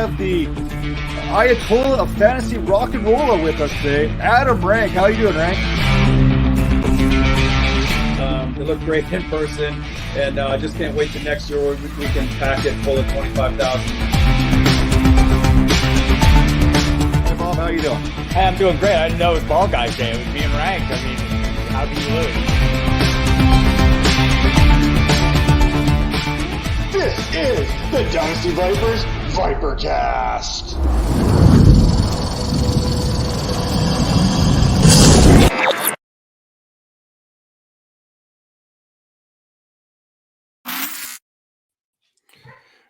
have the Ayatollah of fantasy rock and roller with us today, Adam Rank. How you doing, Rank? They look great in person, and I just can't wait till next year where we can pack it full of 25,000. Hey, Bob, how you doing? Hey, I'm doing great. I didn't know it was Ball Guys Day. It was being ranked. I mean, how can you lose? This is the Dynasty Vipers ViperCast.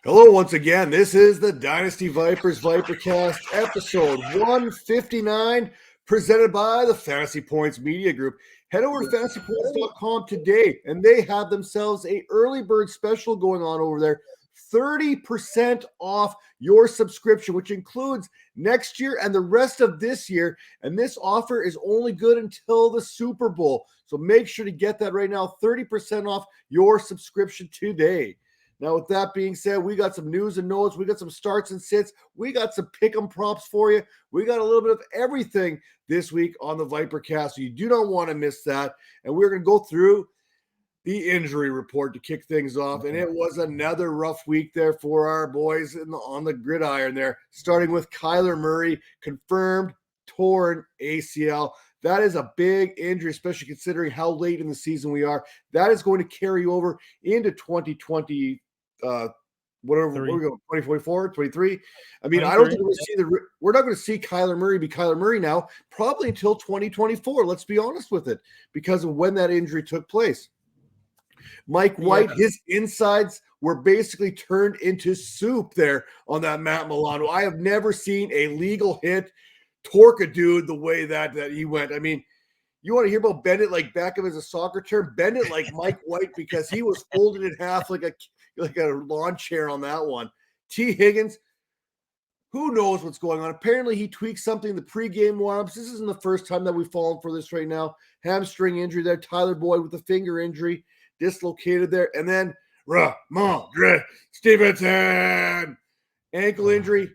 Hello once again. This is the Dynasty Vipers ViperCast, episode 159, presented by the Fantasy Points Media Group. Head over to fantasypoints.com today, and they have themselves a early bird special going on over there. 30% off your subscription, which includes next year and the rest of this year. And this offer is only good until the Super Bowl. So make sure to get that right now. 30% off your subscription today. Now, with that being said, we got some news and notes. We got some starts and sits. We got some pick'em props for you. We got a little bit of everything this week on the ViperCast. So you do not want to miss that. And we're going to go through the injury report to kick things off. And it was another rough week there for our boys on the gridiron there, starting with Kyler Murray, confirmed torn ACL. That is a big injury, especially considering how late in the season we are. That is going to carry over into 2020. Whatever, where we go, 2024, 23. I mean, 23. I don't think we're not going to see Kyler Murray be Kyler Murray now, probably until 2024. Let's be honest with it, because of when that injury took place. Mike White, his insides were basically turned into soup there on that Matt Milano. I have never seen a legal hit torque a dude the way that he went. I mean, you want to hear about bend it like Beckham as a soccer term? Bend it like Mike White, because he was folded in half like a lawn chair on that one. T. Higgins, who knows what's going on? Apparently, he tweaked something in the pregame warm-ups. This isn't the first time that we've fallen for this right now. Hamstring injury there. Tyler Boyd with a finger injury, dislocated there. And then Ramondre Stevenson, ankle injury.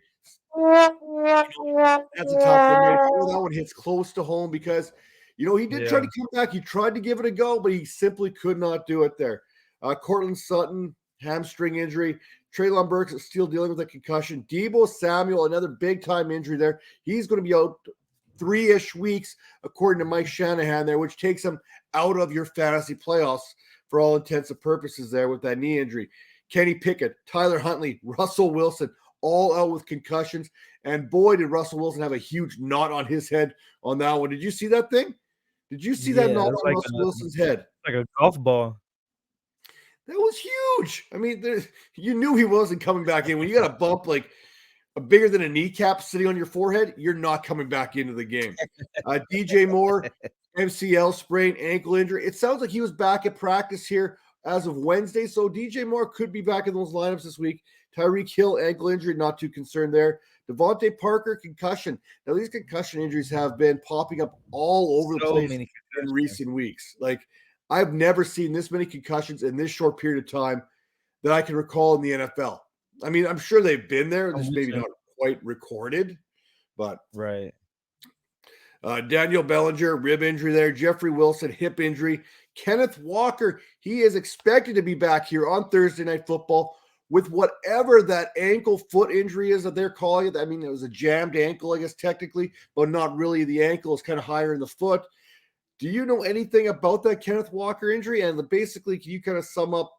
That's a tough one. That one hits close to home because, he did try to come back. He tried to give it a go, but he simply could not do it there. Cortland Sutton, hamstring injury. Treylon Burks is still dealing with a concussion. Deebo Samuel, another big-time injury there. He's going to be out 3-ish weeks, according to Mike Shanahan there, which takes him out of your fantasy playoffs for all intents and purposes there with that knee injury. Kenny Pickett, Tyler Huntley, Russell Wilson, all out with concussions. And boy, did Russell Wilson have a huge knot on his head on that one. Did you see that thing? Did you see that knot on Russell Wilson's head? Like a golf ball. That was huge. I mean, you knew he wasn't coming back in. When you got a bump like bigger than a kneecap sitting on your forehead, you're not coming back into the game. DJ Moore, MCL sprain, ankle injury. It sounds like he was back at practice here as of Wednesday, so DJ Moore could be back in those lineups this week. Tyreek Hill, ankle injury, not too concerned there. Devontae Parker, concussion. Now, these concussion injuries have been popping up all over the place in recent weeks. Like, I've never seen this many concussions in this short period of time that I can recall in the NFL. I mean, I'm sure they've been there, just maybe not quite recorded, but right. Daniel Bellinger, rib injury there. Jeffrey Wilson, hip injury. Kenneth Walker, he is expected to be back here on Thursday Night Football with whatever that ankle foot injury is that they're calling it. I mean, it was a jammed ankle, I guess, technically, but not really. The ankle is kind of higher in the foot. Do you know anything about that Kenneth Walker injury? And basically, can you kind of sum up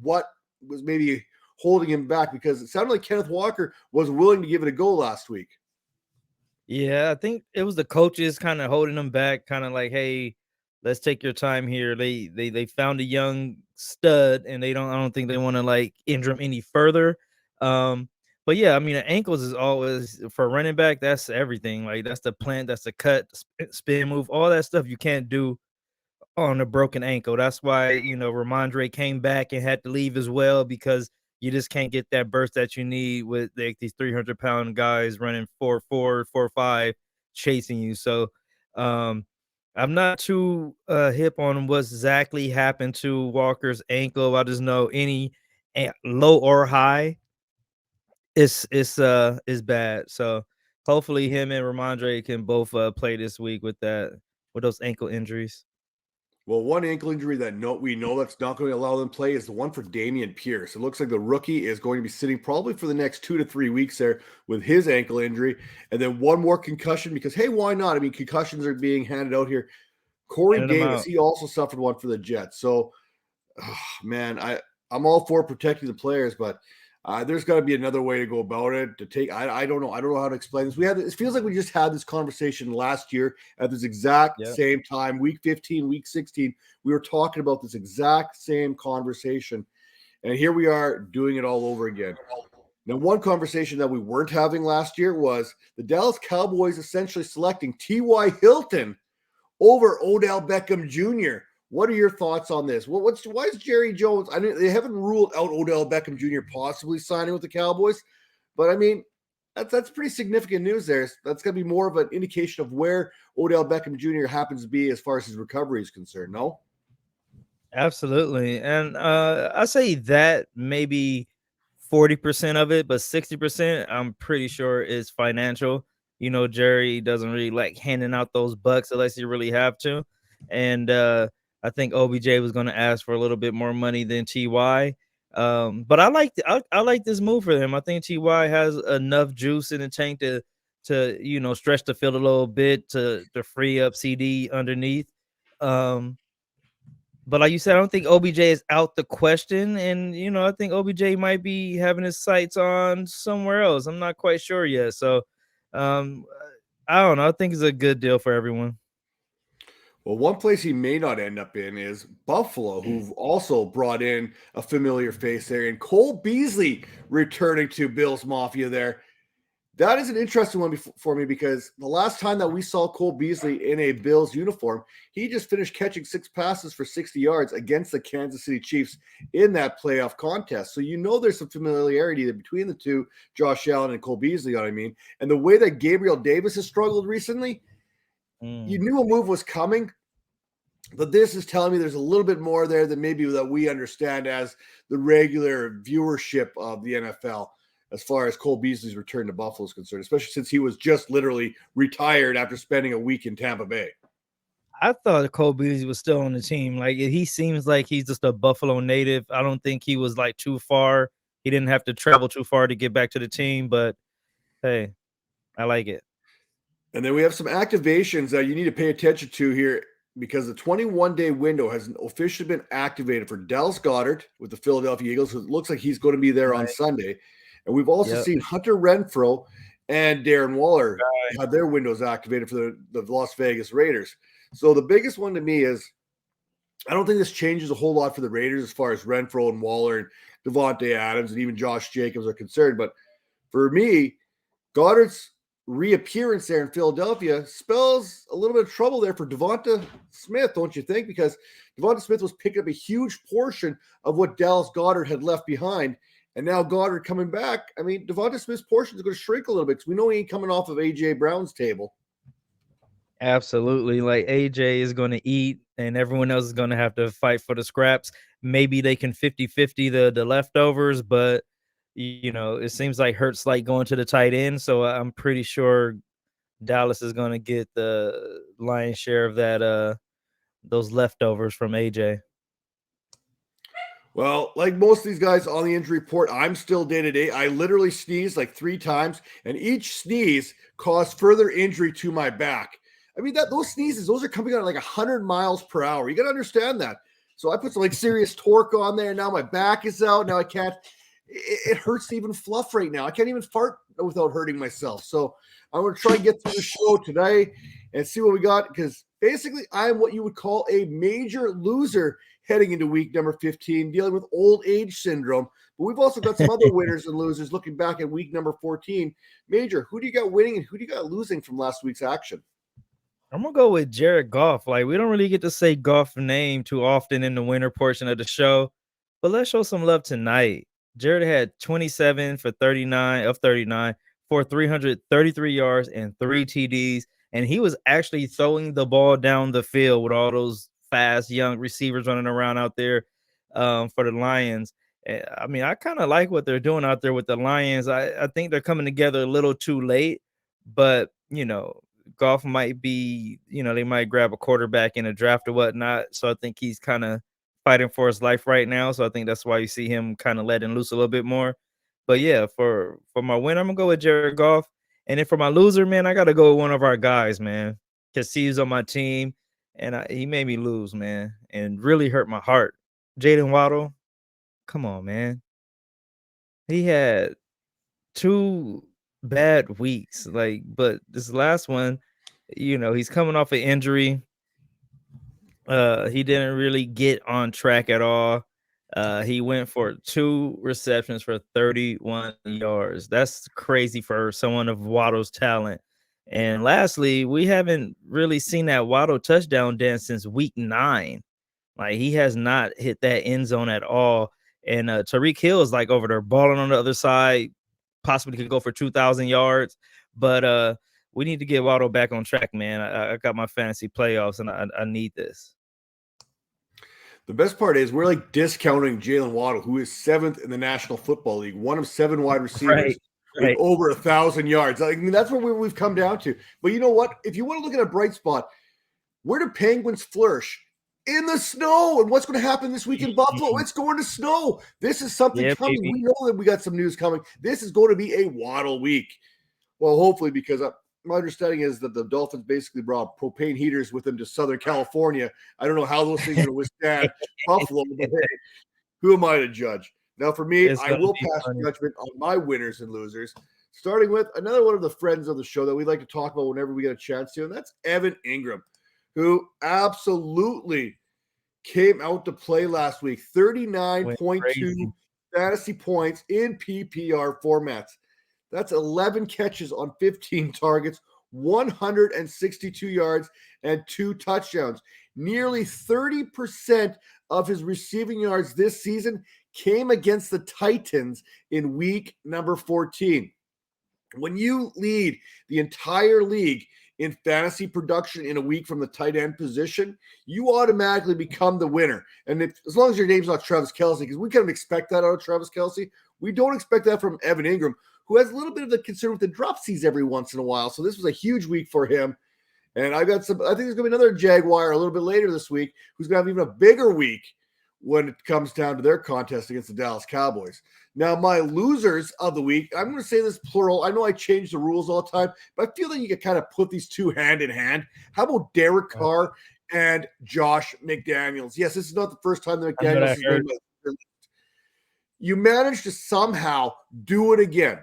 what was maybe holding him back? Because it sounded like Kenneth Walker was willing to give it a go last week. Yeah, I think it was the coaches kind of holding him back, kind of like, hey, let's take your time here. They found a young stud, and I don't think they want to like injure him any further. But yeah, I mean, the ankles is always for running back. That's everything. Like that's the plant, that's the cut, spin move, all that stuff you can't do on a broken ankle. That's why Ramondre came back and had to leave as well, because you just can't get that burst that you need with these 300-pound guys running 4.4, 4.5, chasing you. So I'm not too hip on what exactly happened to Walker's ankle. I just know any low or high, It's bad. So hopefully him and Ramondre can both play this week with those ankle injuries. Well, one ankle injury that we know that's not going to allow them to play is the one for Damian Pierce. It looks like the rookie is going to be sitting probably for the next 2 to 3 weeks there with his ankle injury. And then one more concussion because, hey, why not? I mean, concussions are being handed out here. Corey Handed 'em Davis, out. he also suffered one for the Jets. So, man, I'm all for protecting the players, but there's got to be another way to go about it. I don't know. I don't know how to explain this. It feels like we just had this conversation last year at this exact Yep. same time, week 15, week 16. We were talking about this exact same conversation, and here we are doing it all over again. Now, one conversation that we weren't having last year was the Dallas Cowboys essentially selecting T.Y. Hilton over Odell Beckham Jr. What are your thoughts on this? Why is Jerry Jones? I mean, they haven't ruled out Odell Beckham Jr. possibly signing with the Cowboys, but I mean, that's pretty significant news there. That's going to be more of an indication of where Odell Beckham Jr. happens to be as far as his recovery is concerned. No, Absolutely. And I say that maybe 40% of it, but 60% I'm pretty sure is financial. Jerry doesn't really like handing out those bucks unless you really have to. And I think OBJ was going to ask for a little bit more money than TY. But I like this move for him. I think TY has enough juice in the tank to stretch the field a little bit to free up CD underneath. But like you said, I don't think OBJ is out the question. And, I think OBJ might be having his sights on somewhere else. I'm not quite sure yet. So I don't know. I think it's a good deal for everyone. well, one place he may not end up in is Buffalo, who've also brought in a familiar face there, and Cole Beasley returning to Bills Mafia there. That is an interesting one for me because the last time that we saw Cole Beasley in a Bills uniform, he just finished catching 6 passes for 60 yards against the Kansas City Chiefs in that playoff contest. So there's some familiarity between the two, Josh Allen and Cole Beasley, I mean. And the way that Gabriel Davis has struggled recently, you knew a move was coming, but this is telling me there's a little bit more there than maybe that we understand as the regular viewership of the NFL as far as Cole Beasley's return to Buffalo is concerned, especially since he was just literally retired after spending a week in Tampa Bay. I thought Cole Beasley was still on the team. Like, he seems like he's just a Buffalo native. I don't think he was like too far. He didn't have to travel too far to get back to the team, but hey, I like it. And then we have some activations that you need to pay attention to here because the 21-day window has officially been activated for Dallas Goedert with the Philadelphia Eagles. So it looks like he's going to be there on Sunday. And we've also seen Hunter Renfrow and Darren Waller have their windows activated for the Las Vegas Raiders. So the biggest one to me is I don't think this changes a whole lot for the Raiders as far as Renfrow and Waller and Devontae Adams and even Josh Jacobs are concerned. But for me, Goddard's reappearance there in Philadelphia spells a little bit of trouble there for Devonta Smith, don't you think? Because Devonta Smith was picking up a huge portion of what Dallas Goedert had left behind. And now Goddard coming back. I mean, Devonta Smith's portion is going to shrink a little bit because we know he ain't coming off of A.J. Brown's table. Absolutely. Like, AJ is going to eat and everyone else is going to have to fight for the scraps. Maybe they can 50-50 the leftovers, but it seems like Hurts like going to the tight end. So I'm pretty sure Dallas is going to get the lion's share of that, those leftovers from AJ. Well, like most of these guys on the injury report, I'm still day-to-day. I literally sneezed like 3 times, and each sneeze caused further injury to my back. I mean, those sneezes, those are coming out at like 100 miles per hour. You got to understand that. So I put some like serious torque on there. Now my back is out. Now I can't. It hurts to even fluff right now. I can't even fart without hurting myself. So I'm going to try and get through the show today and see what we got because basically I'm what you would call a major loser heading into week number 15, dealing with old age syndrome. But we've also got some other winners and losers looking back at week number 14. Major, who do you got winning and who do you got losing from last week's action? I'm going to go with Jared Goff. Like, we don't really get to say Goff's name too often in the winter portion of the show, but let's show some love tonight. Jared had 27 for 39 for 333 yards and 3 TDs, and he was actually throwing the ball down the field with all those fast young receivers running around out there for the Lions. I mean, I kind of like what they're doing out there with the Lions. I think they're coming together a little too late, but Goff might be, they might grab a quarterback in a draft or whatnot. So I think he's kind of fighting for his life right now. So I think that's why you see him kind of letting loose a little bit more. But yeah, for my win, I'm gonna go with Jared Goff. And then for my loser, man, I gotta go with one of our guys, man. Because he's on my team, and he made me lose, man, and really hurt my heart. Jaden Waddle, come on, man. He had 2 bad weeks, but this last one, he's coming off an injury. He didn't really get on track at all. He went for 2 receptions for 31 yards. That's crazy for someone of Waddle's talent. And lastly, we haven't really seen that Waddle touchdown dance since week 9. Like, he has not hit that end zone at all. And Tyreek Hill is over there balling on the other side, possibly could go for 2,000 yards. But we need to get Waddle back on track, man. I got my fantasy playoffs, and I need this. The best part is we're discounting Jalen Waddle, who is 7th in the National Football League, one of 7 wide receivers with over 1,000 yards. I mean, that's where we've come down to. But you know what? If you want to look at a bright spot, where do Penguins flourish? In the snow. And what's going to happen this week in Buffalo? It's going to snow. This is something coming. Baby. We know that we got some news coming. This is going to be a Waddle week. Well, hopefully, because my understanding is that the Dolphins basically brought propane heaters with them to Southern California. I don't know how those things are going to withstand Buffalo, but hey, who am I to judge? Now, for me, I will pass judgment on my winners and losers, starting with another one of the friends of the show that we like to talk about whenever we get a chance to, and that's Evan Ingram, who absolutely came out to play last week. 39.2 fantasy points in PPR formats. That's 11 catches on 15 targets, 162 yards, and 2 touchdowns. Nearly 30% of his receiving yards this season came against the Titans in week number 14. When you lead the entire league in fantasy production in a week from the tight end position, you automatically become the winner. And as long as your name's not Travis Kelce, because we kind of expect that out of Travis Kelce, we don't expect that from Evan Ingram, who has a little bit of the concern with the dropsies every once in a while. So this was a huge week for him. And I think there's going to be another Jaguar a little bit later this week who's going to have even a bigger week when it comes down to their contest against the Dallas Cowboys. Now, my losers of the week, I'm going to say this plural. I know I change the rules all the time, but I feel that you can kind of put these two hand in hand. How about Derek Carr and Josh McDaniels? Yes, this is not the first time that McDaniels is named. You managed to somehow do it again.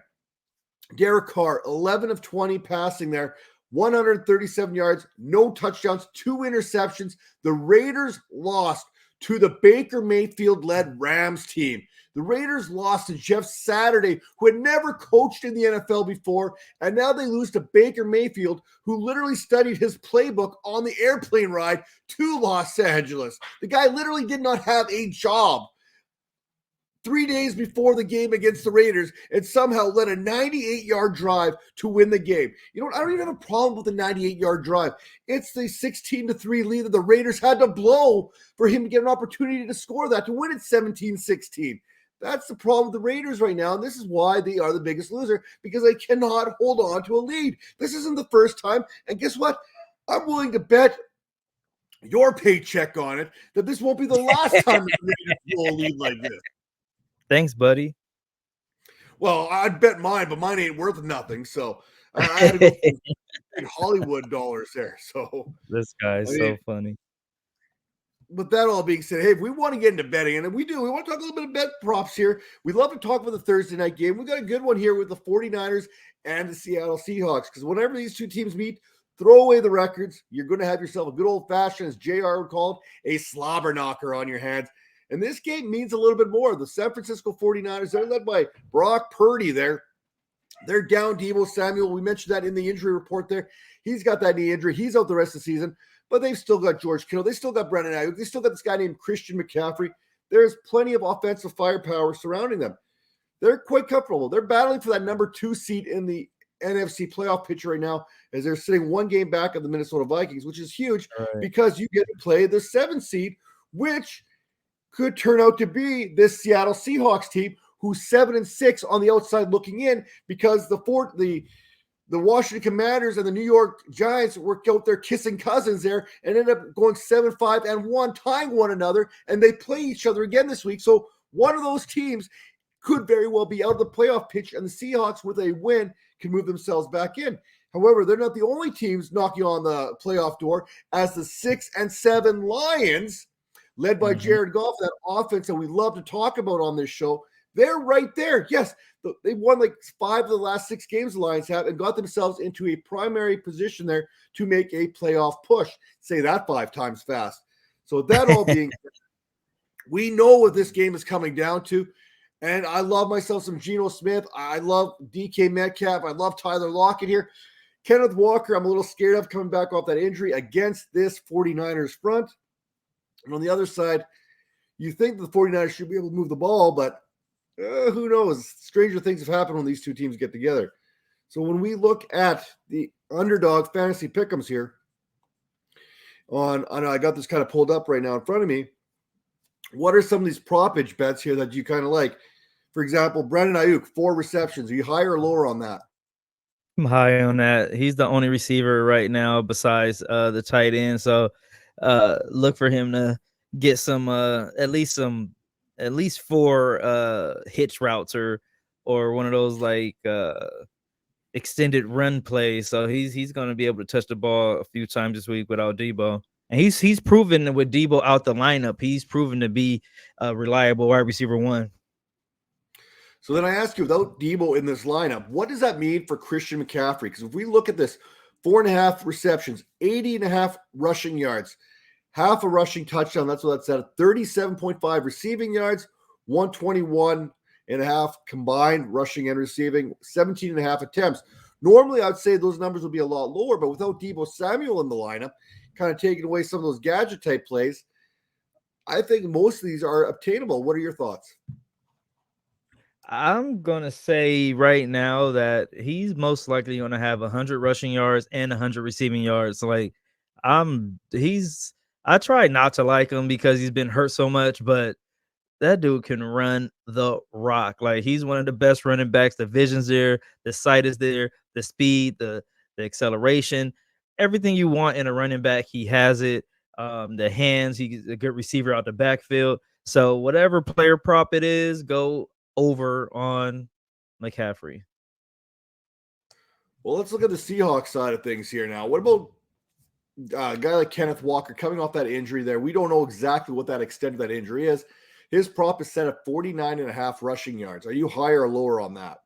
Derek Carr, 11 of 20 passing there, 137 yards, no touchdowns, 2 interceptions. The Raiders lost to the Baker Mayfield-led Rams team. The Raiders lost to Jeff Saturday, who had never coached in the NFL before, and now they lose to Baker Mayfield, who literally studied his playbook on the airplane ride to Los Angeles. The guy literally did not have a job 3 days before the game against the Raiders and somehow led a 98-yard drive to win the game. You know what? I don't even have a problem with the 98-yard drive. It's the 16-3 lead that the Raiders had to blow for him to get an opportunity to score that, to win it 17-16. That's the problem with the Raiders right now, and this is why they are the biggest loser, because they cannot hold on to a lead. This isn't the first time, and guess what? I'm willing to bet your paycheck on it that this won't be the last time the Raiders blow a lead like this. Thanks, buddy. Well, I'd bet mine, but mine ain't worth nothing. So I had to go for Hollywood dollars there. So this guy's so funny. With that all being said, hey, if we want to get into betting, and we do, we want to talk a little bit of bet props here. We'd love to talk about the Thursday night game. We got a good one here with the 49ers and the Seattle Seahawks, because whenever these two teams meet, throw away the records. You're going to have yourself a good old-fashioned, as JR would call it, a slobber knocker on your hands. And this game means a little bit more. The San Francisco 49ers, they're led by Brock Purdy there. They're down Deebo Samuel. We mentioned that in the injury report there. He's got that knee injury. He's out the rest of the season. But they've still got George Kittle. They still got Brandon Ayuk. They still got this guy named Christian McCaffrey. There's plenty of offensive firepower surrounding them. They're quite comfortable. They're battling for that number 2 seat in the NFC playoff picture right now, as they're sitting 1 game back of the Minnesota Vikings, which is huge because you get to play the 7 seed, which could turn out to be this Seattle Seahawks team, who's 7-6 on the outside looking in, because the Washington Commanders and the New York Giants worked out their kissing cousins there and ended up going 7-5-1, tying one another, and they play each other again this week. So one of those teams could very well be out of the playoff pitch, and the Seahawks, with a win, can move themselves back in. However, they're not the only teams knocking on the playoff door, as the 6-7 Lions, led by Jared Goff, that offense that we love to talk about on this show, they're right there. Yes, they won like 5 of the last 6 games the Lions have, and got themselves into a primary position there to make a playoff push. Say that 5 times fast. So that all being said, we know what this game is coming down to. And I love myself some Geno Smith. I love DK Metcalf. I love Tyler Lockett here. Kenneth Walker, I'm a little scared of coming back off that injury against this 49ers front. And on the other side, you think the 49ers should be able to move the ball, but who knows? Stranger things have happened when these two teams get together. So when we look at the underdog fantasy pick'ems here, I got this kind of pulled up right now in front of me. What are some of these propage bets here that you kind of like? For example, Brandon Ayuk, 4 receptions. Are you higher or lower on that? I'm high on that. He's the only receiver right now besides the tight end. So look for him to get some at least 4 hitch routes or one of those like extended run plays. So he's going to be able to touch the ball a few times this week without Debo. And he's proven with Debo out the lineup, he's proven to be a reliable wide receiver 1. So then I ask you, without Debo in this lineup, what does that mean for Christian McCaffrey? Because if we look at this, 4.5 receptions, 80.5 rushing yards, half a rushing touchdown, that's what that's at, 37.5 receiving yards, 121.5 combined rushing and receiving, 17.5 attempts. Normally, I'd say those numbers would be a lot lower, but without Debo Samuel in the lineup, kind of taking away some of those gadget type plays, I think most of these are obtainable. What are your thoughts? I'm going to say right now that he's most likely going to have 100 rushing yards and 100 receiving yards. Like I try not to like him because he's been hurt so much, but that dude can run the rock. Like, he's one of the best running backs. The vision's there, the sight is there, the speed, the acceleration, everything you want in a running back, he has it. The hands, he's a good receiver out the backfield. So whatever player prop it is, go over on McCaffrey. Well, let's look at the Seahawks side of things here now. What about a guy like Kenneth Walker coming off that injury there? We don't know exactly what that extent of that injury is. His prop is set at 49.5 rushing yards. Are you higher or lower on that?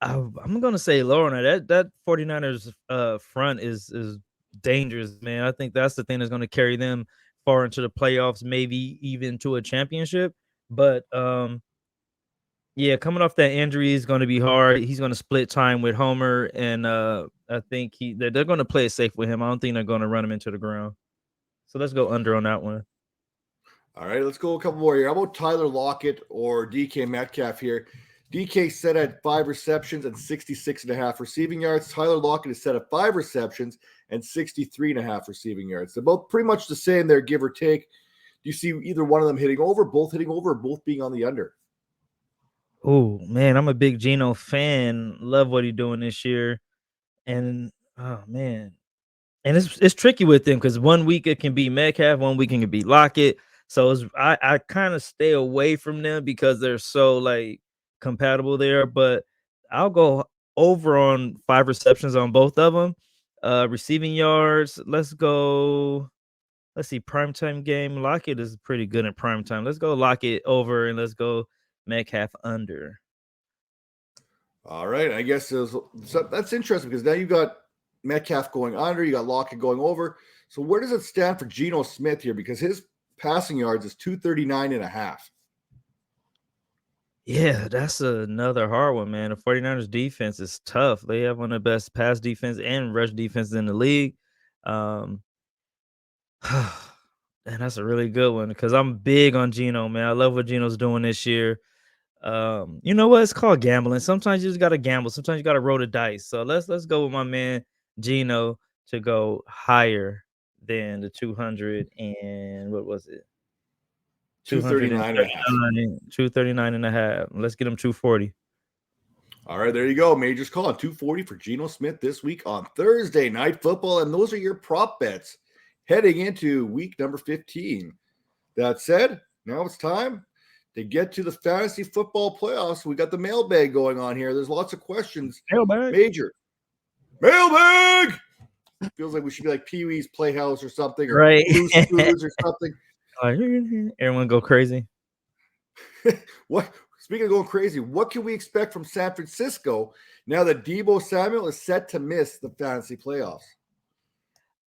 I'm going to say lower on that. That 49ers front is dangerous, man. I think that's the thing that's going to carry them far into the playoffs, maybe even to a championship. But yeah, coming off that injury is going to be hard. He's going to split time with Homer, and I think they're going to play it safe with him. I don't think they're going to run him into the ground. So let's go under on that one. All right, let's go a couple more here. How about Tyler Lockett or DK Metcalf here? DK set at 5 receptions and 66.5 receiving yards. Tyler Lockett is set at 5 receptions and 63.5 receiving yards. They're both pretty much the same there, give or take. Do you see either one of them hitting over, or both being on the under? Oh, man, I'm a big Geno fan. Love what he's doing this year. And, oh, man. And it's tricky with them because 1 week it can be Metcalf, 1 week it can be Lockett. So I kind of stay away from them because they're so, like, compatible there. But I'll go over on 5 receptions on both of them. Receiving yards, let's see, primetime game. Lockett is pretty good in primetime. Let's go Lockett over, and let's go Metcalf under. All right, I guess that's interesting because now you got Metcalf going under, you got Lockett going over. So where does it stand for Geno Smith here? Because his passing yards is 239.5. Yeah, that's another hard one, man. The 49ers defense is tough. They have one of the best pass defense and rush defense in the league. And that's a really good one because I'm big on Geno, man. I love what Geno's doing this year. You know what? It's called gambling. Sometimes you just gotta gamble. Sometimes you gotta roll the dice. So let's go with my man Geno to go higher than the 200 and what was it? 239.5. 239.5. Let's get him 240. All right, there you go. Major's call on 240 for Geno Smith this week on Thursday Night Football. And those are your prop bets heading into week number 15. That said, now it's time to get to the fantasy football playoffs. We got the mailbag going on here. There's lots of questions. Mailbag. Major. Mailbag! Feels like we should be like Pee-wee's Playhouse or something, or Right. Blue's Clues or something. Everyone go crazy. What? Speaking of going crazy, what can we expect from San Francisco now that Deebo Samuel is set to miss the fantasy playoffs?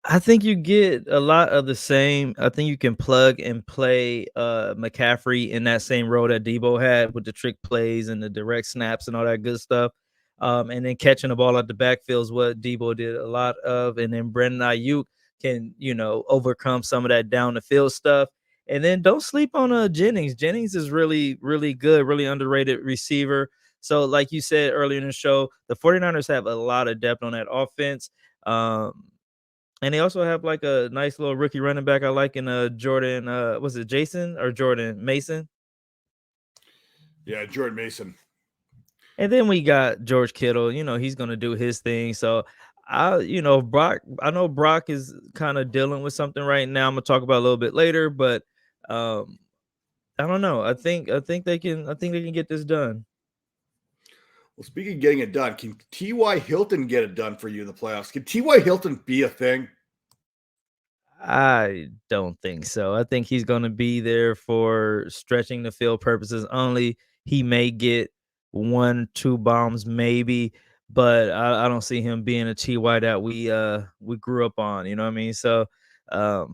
I think you get a lot of the same. I think you can plug and play McCaffrey in that same role that Debo had with the trick plays and the direct snaps and all that good stuff. And then catching the ball at the backfield is what Debo did a lot of. And then Brandon Ayuk can, overcome some of that down the field stuff. And then don't sleep on Jennings. Jennings is really, really good, really underrated receiver. So like you said earlier in the show, the 49ers have a lot of depth on that offense. And they also have like a nice little rookie running back I like in Jordan. Was it Jason or Jordan Mason? Yeah, Jordan Mason. And then we got George Kittle. He's going to do his thing. So Brock, I know Brock is kind of dealing with something right now. I'm going to talk about a little bit later, but I don't know. I think they can get this done. Well, speaking of getting it done, can T.Y. Hilton get it done for you in the playoffs? Can T.Y. Hilton be a thing? I don't think so. I think he's going to be there for stretching the field purposes only. He may get 1-2 bombs maybe, but I don't see him being a T.Y. that we grew up on. You know what I mean? So I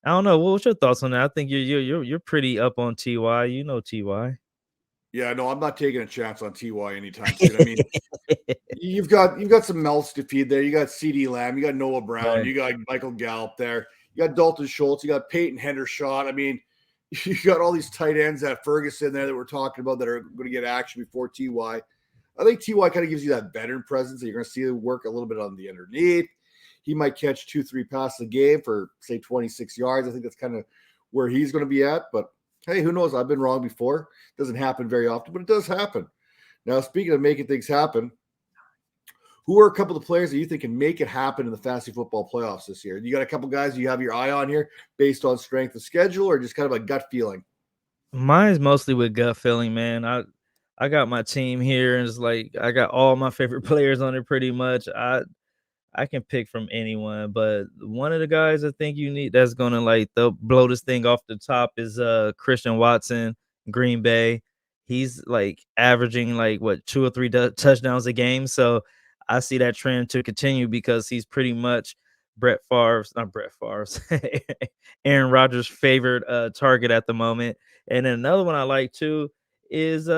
don't know. What's your thoughts on that? I think you're pretty up on T.Y. You know T.Y. Yeah, no, I'm not taking a chance on T.Y. anytime soon. I mean, you've got some mouths to feed there. You got CeeDee Lamb, you got Noah Brown, Right. you got Michael Gallup there, you got Dalton Schultz, you got Peyton Hendershot. I mean, you got all these tight ends at Ferguson there that we're talking about that are going to get action before T.Y. I think T.Y. kind of gives you that veteran presence that you're going to see him work a little bit on the underneath. He might catch 2-3 passes a game for, say, 26 yards. I think that's kind of where he's going to be at. But, hey, who knows? I've been wrong before. It doesn't happen very often, but it does happen. Now, speaking of making things happen, who are a couple of the players that you think can make it happen in the fantasy football playoffs this year? You got a couple guys you have your eye on here based on strength of schedule or just kind of a gut feeling? Mine's mostly with gut feeling, man. I got my team here, and it's like I got all my favorite players on it pretty much. I can pick from anyone, but one of the guys I think you need that's gonna they'll blow this thing off the top is Christian Watson, Green Bay. He's averaging 2 or 3 touchdowns a game. So I see that trend to continue because he's pretty much not Brett Favre's, Aaron Rodgers' favorite target at the moment. And then another one I like too is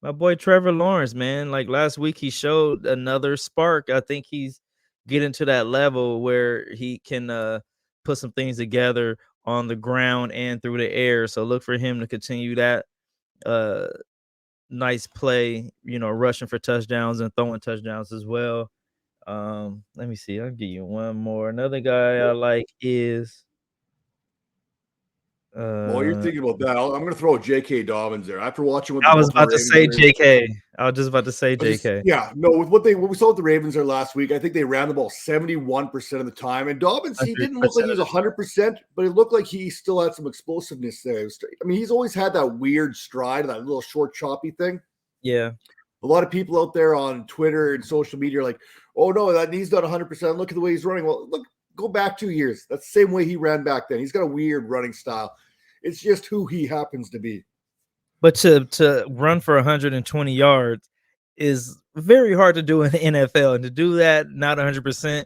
my boy Trevor Lawrence, man. Like last week, he showed another spark. I think he's getting to that level where he can put some things together on the ground and through the air. So look for him to continue that nice play, rushing for touchdowns and throwing touchdowns as well. Let me see. I'll give you one more. Another guy I like is While you're thinking about that, I'm going to throw J.K. Dobbins there. After watching what I was about to say JK. I was just about to say JK. With what we saw with the Ravens there last week, I think they ran the ball 71% of the time. And Dobbins, he didn't look like he was 100%, but it looked like he still had some explosiveness there. He's always had that weird stride, that little short, choppy thing. Yeah. A lot of people out there on Twitter and social media are like, oh, no, that he's not 100%. Look at the way he's running. Well, look, go back 2 years. That's the same way he ran back then. He's got a weird running style. It's just who he happens to be. But to run for 120 yards is very hard to do in the NFL. And to do that, not 100%,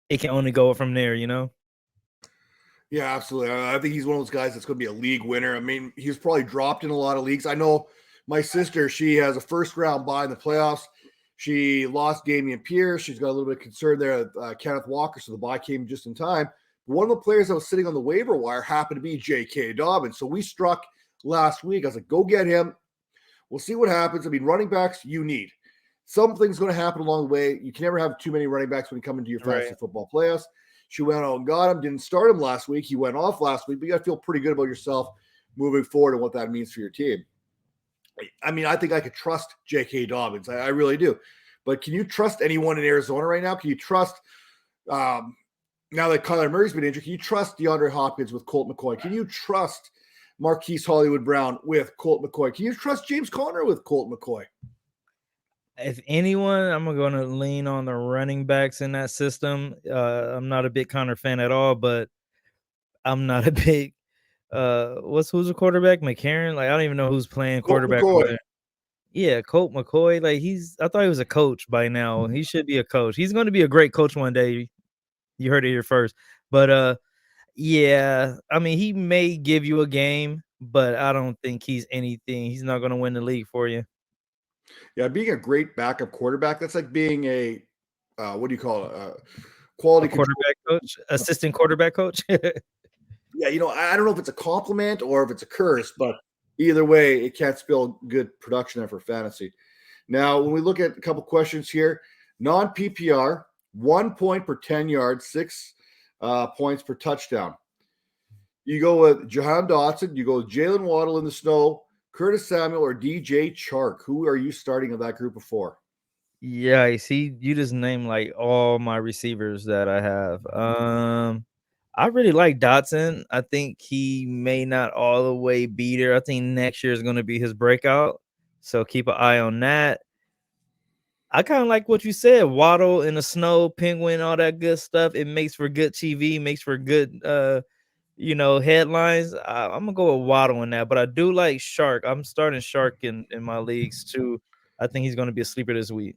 it can only go from there, Yeah, absolutely. I think he's one of those guys that's going to be a league winner. I mean, he's probably dropped in a lot of leagues. I know my sister, she has a first-round bye in the playoffs. She lost Dameon Pierce. She's got a little bit of concern there at Kenneth Walker, so the bye came just in time. One of the players that was sitting on the waiver wire happened to be J.K. Dobbins. So we struck last week. I was like, go get him. We'll see what happens. I mean, running backs you need. Something's going to happen along the way. You can never have too many running backs when you come into your fantasy football playoffs. She went out and got him, didn't start him last week. He went off last week, but you got to feel pretty good about yourself moving forward and what that means for your team. I mean, I think I could trust J.K. Dobbins. I really do. But can you trust anyone in Arizona right now? Can you trust, now that Kyler Murray's been injured, can you trust DeAndre Hopkins with Colt McCoy? Can you trust Marquise Hollywood Brown with Colt McCoy? Can you trust James Conner with Colt McCoy? If anyone, I'm going to lean on the running backs in that system. I'm not a big Conner fan at all, but I'm not a big who's the quarterback? McCarron? Like, I don't even know who's playing quarterback over there. Yeah, Colt McCoy. Like, I thought he was a coach by now. He should be a coach. He's going to be a great coach one day. You heard it here first. But yeah, I mean, he may give you a game, but I don't think he's anything. He's not going to win the league for you. Yeah, being a great backup quarterback, that's like being a what do you call it? Quality quarterback coach, assistant quarterback coach. Yeah, you know, I don't know if it's a compliment or if it's a curse, but either way, it can't spell good production there for fantasy. Now, when we look at a couple questions here, non-PPR, 1 point per 10 yards, 6 points per touchdown. You go with Jahan Dotson, you go with Jalen Waddle in the snow, Curtis Samuel, or DJ Chark. Who are you starting of that group of 4? Yeah, I see. You just named like all my receivers that I have. I really like Dotson. I think he may not all the way be there. I think next year is going to be his breakout. So keep an eye on that. I kind of like what you said. Waddle in the snow, penguin, all that good stuff. It makes for good TV, makes for good, headlines. I'm going to go with Waddle in that. But I do like Shark. I'm starting Shark in my leagues too. I think he's going to be a sleeper this week.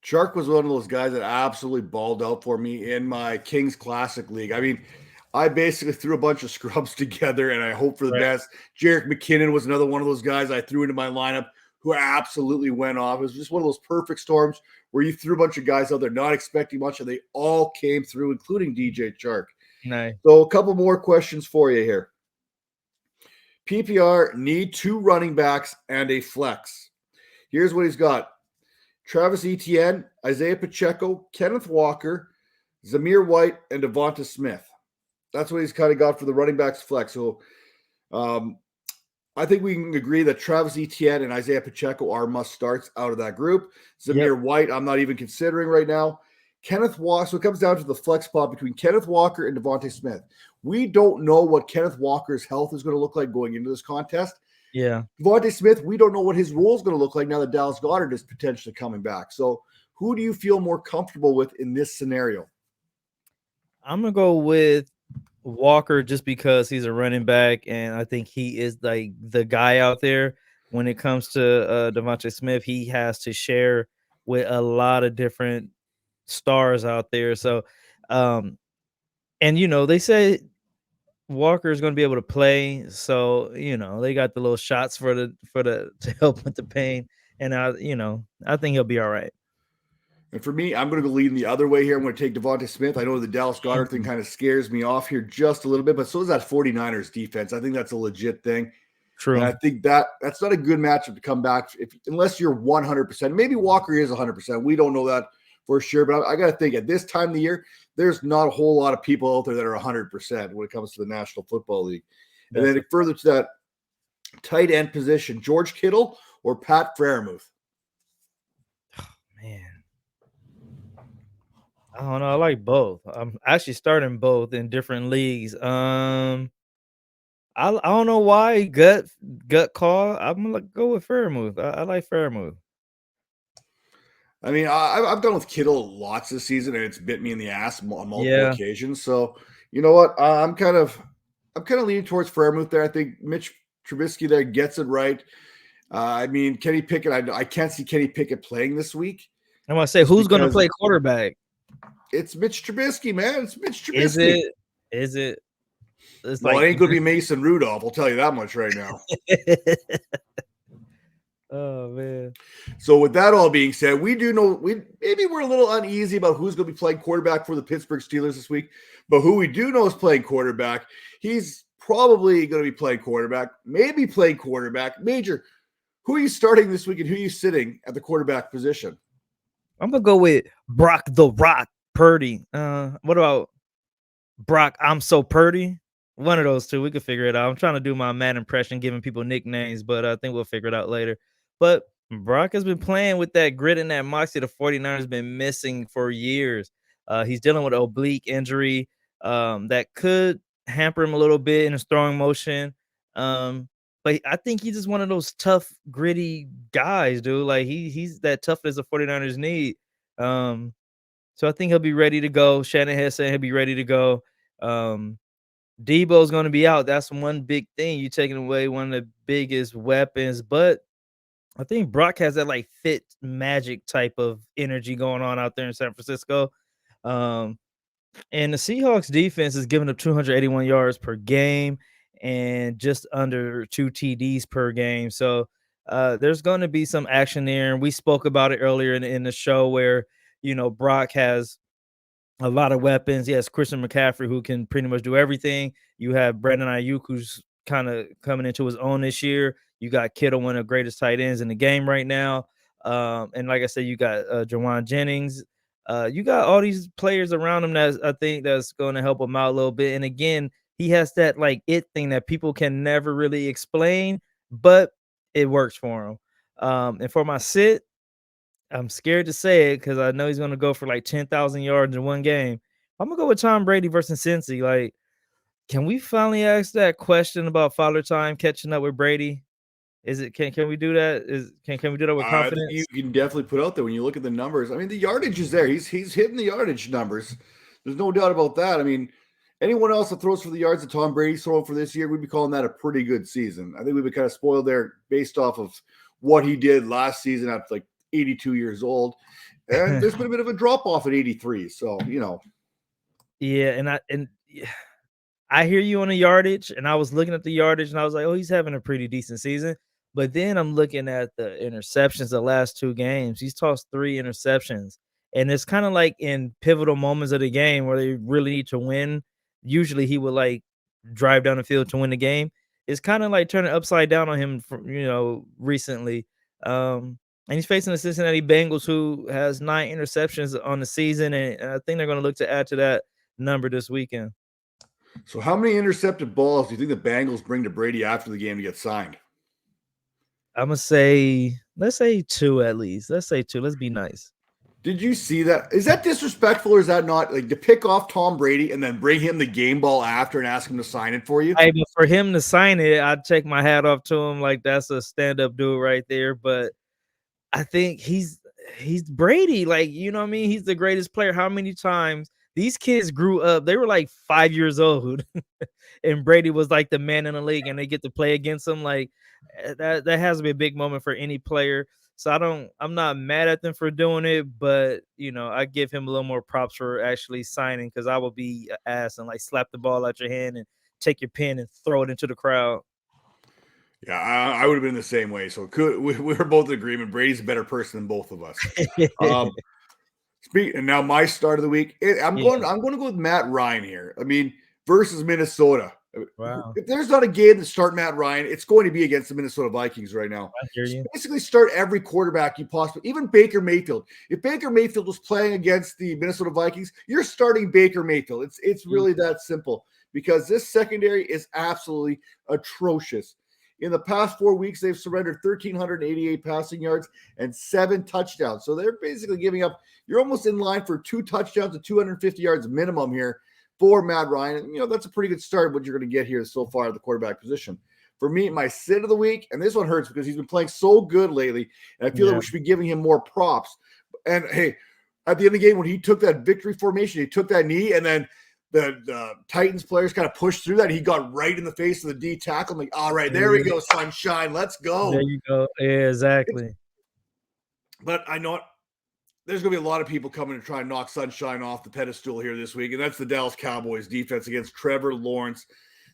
Shark was one of those guys that absolutely balled out for me in my Kings Classic League. I mean, I basically threw a bunch of scrubs together, and I hope for the best. Jarek McKinnon was another one of those guys I threw into my lineup who absolutely went off. It was just one of those perfect storms where you threw a bunch of guys out there not expecting much, and they all came through, including DJ Chark. Nice. So a couple more questions for you here. PPR need 2 running backs and a flex. Here's what he's got. Travis Etienne, Isaiah Pacheco, Kenneth Walker, Zamir White, and Devonta Smith. That's what he's kind of got for the running backs flex. So I think we can agree that Travis Etienne and Isaiah Pacheco are must starts out of that group. Zamir White, I'm not even considering right now. Kenneth Walker, so it comes down to the flex spot between Kenneth Walker and Devonta Smith. We don't know what Kenneth Walker's health is going to look like going into this contest. Yeah. Devonta Smith, we don't know what his role is going to look like now that Dallas Goedert is potentially coming back. So who do you feel more comfortable with in this scenario? I'm going to go with Walker just because he's a running back, and I think he is like the guy out there. When it comes to Devonta Smith, he has to share with a lot of different stars out there. So, and they say Walker is going to be able to play, so they got the little shots for the to help with the pain, and I think he'll be all right. And for me, I'm going to go leading the other way here. I'm going to take Devonta Smith. I know the Dallas Goedert thing kind of scares me off here just a little bit, but so is that 49ers defense. I think that's a legit thing. True. And I think that's not a good matchup to come back unless you're 100%. Maybe Walker is 100%. We don't know that for sure, but I got to think at this time of the year, there's not a whole lot of people out there that are 100% when it comes to the National Football League. And then further to that tight end position, George Kittle or Pat Freiermuth? Oh, man. I don't know. I like both. I'm actually starting both in different leagues. I don't know why. Gut call. I'm going to go with Freiermuth. I like Freiermuth. I mean, I've gone with Kittle lots this season, and it's bit me in the ass on multiple occasions. So, you know what? I'm kind of leaning towards Freiermuth there. I think Mitch Trubisky there gets it right. I mean, Kenny Pickett, I can't see Kenny Pickett playing this week. I'm going to say, who's going to play quarterback? It's Mitch Trubisky, man. It's Mitch Trubisky. Is it? It ain't going to be Mason Rudolph. I'll tell you that much right now. Oh, man. So with that all being said, we do know maybe we're a little uneasy about who's going to be playing quarterback for the Pittsburgh Steelers this week. But who we do know is playing quarterback. He's probably going to be playing quarterback, maybe playing quarterback. Major, who are you starting this week and who are you sitting at the quarterback position? I'm going to go with Brock the Rock Purdy. What about Brock? I'm so Purdy. One of those two. We could figure it out. I'm trying to do my mad impression, giving people nicknames, but I think we'll figure it out later. But Brock has been playing with that grit and that moxie the 49ers been missing for years. He's dealing with an oblique injury that could hamper him a little bit in his throwing motion. But I think he's just one of those tough, gritty guys, dude. Like he's that toughness the 49ers need. So I think he'll be ready to go. Shanahan said he'll be ready to go. Debo's going to be out. That's one big thing. You're taking away one of the biggest weapons, but I think Brock has that like fit magic type of energy going on out there in San Francisco. And the Seahawks defense is giving up 281 yards per game and just under 2 TDs per game. So there's going to be some action there. And we spoke about it earlier in the show where, Brock has a lot of weapons. Yes, Christian McCaffrey, who can pretty much do everything. You have Brandon Ayuk, who's kind of coming into his own this year. You got Kittle, one of the greatest tight ends in the game right now. And like I said, you got Jawan Jennings. You got all these players around him that I think that's going to help him out a little bit. And again, he has that like it thing that people can never really explain, but it works for him. And for my sit, I'm scared to say it because I know he's going to go for like 10,000 yards in one game. I'm going to go with Tom Brady versus Cincy. Like, can we finally ask that question about Father Time catching up with Brady? Is it can we do that? Can we do that with confidence? You can definitely put out there when you look at the numbers. I mean, the yardage is there. He's hitting the yardage numbers. There's no doubt about that. I mean, anyone else that throws for the yards that Tom Brady's throwing for this year, we'd be calling that a pretty good season. I think we've been kind of spoiled there based off of what he did last season at like 82 years old. And there's been a bit of a drop off at 83. So, Yeah, and I hear you on the yardage, and I was looking at the yardage, and I was like, oh, he's having a pretty decent season. But then I'm looking at the interceptions the last 2 games. He's tossed 3 interceptions. And it's kind of like in pivotal moments of the game where they really need to win. Usually he would like drive down the field to win the game. It's kind of like turning upside down on him recently. And he's facing the Cincinnati Bengals, who has 9 interceptions on the season. And I think they're going to look to add to that number this weekend. So how many intercepted balls do you think the Bengals bring to Brady after the game to get signed? I'm going to say, let's say 2 at least. Let's say 2. Let's be nice. Did you see that? Is that disrespectful or is that not like to pick off Tom Brady and then bring him the game ball after and ask him to sign it for you? But for him to sign it, I'd take my hat off to him. Like that's a stand-up dude right there. But I think he's Brady. Like, you know what I mean? He's the greatest player. How many times these kids grew up? They were like 5 years old. And Brady was like the man in the league and they get to play against him. Like that has to be a big moment for any player. So I'm not mad at them for doing it, but I give him a little more props for actually signing because I will be an ass and like slap the ball out your hand and take your pen and throw it into the crowd. Yeah, I would have been the same way. So we're both in agreement. Brady's a better person than both of us. And now my start of the week, I'm going to go with Matt Ryan here. I mean, versus Minnesota. Wow. If there's not a game to start Matt Ryan, it's going to be against the Minnesota Vikings right now. I hear you. Basically start every quarterback you possibly, even Baker Mayfield. If Baker Mayfield was playing against the Minnesota Vikings, you're starting Baker Mayfield. It's really that simple because this secondary is absolutely atrocious. In the past 4 weeks, they've surrendered 1,388 passing yards and 7 touchdowns. So they're basically giving up. You're almost in line for 2 touchdowns and 250 yards minimum here for Matt Ryan. And, that's a pretty good start what you're going to get here so far at the quarterback position. For me, my sit of the week, and this one hurts because he's been playing so good lately, and I feel like we should be giving him more props. And, hey, at the end of the game, when he took that victory formation, he took that knee, and then the Titans players kind of pushed through that. He got right in the face of the D tackle. I'm like, all right, there we go, sunshine. Let's go. There you go. Yeah, exactly. But I know there's going to be a lot of people coming to try and knock sunshine off the pedestal here this week, and that's the Dallas Cowboys defense against Trevor Lawrence.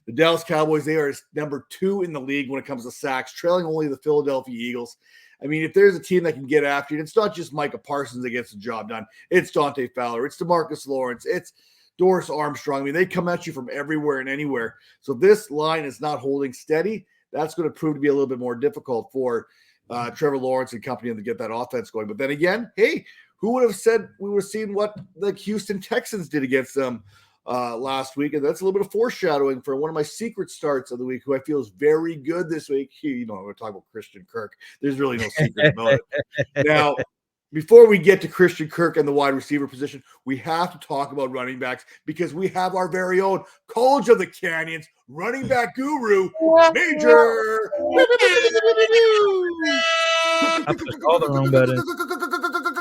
The Dallas Cowboys, they are number 2 in the league when it comes to sacks, trailing only the Philadelphia Eagles. I mean, if there's a team that can get after you, it's not just Micah Parsons that gets the job done. It's Dante Fowler. It's DeMarcus Lawrence. It's Doris Armstrong. I mean, they come at you from everywhere and anywhere. So this line is not holding steady. That's going to prove to be a little bit more difficult for Trevor Lawrence and company to get that offense going. But then again, hey, who would have said we would have seen what the Houston Texans did against them last week? And that's a little bit of foreshadowing for one of my secret starts of the week, who I feel is very good this week. I'm going to talk about Christian Kirk. There's really no secret about it. Now, before we get to Christian Kirk and the wide receiver position, we have to talk about running backs, because we have our very own College of the Canyons running back guru, Major I pushed all the wrong buttons.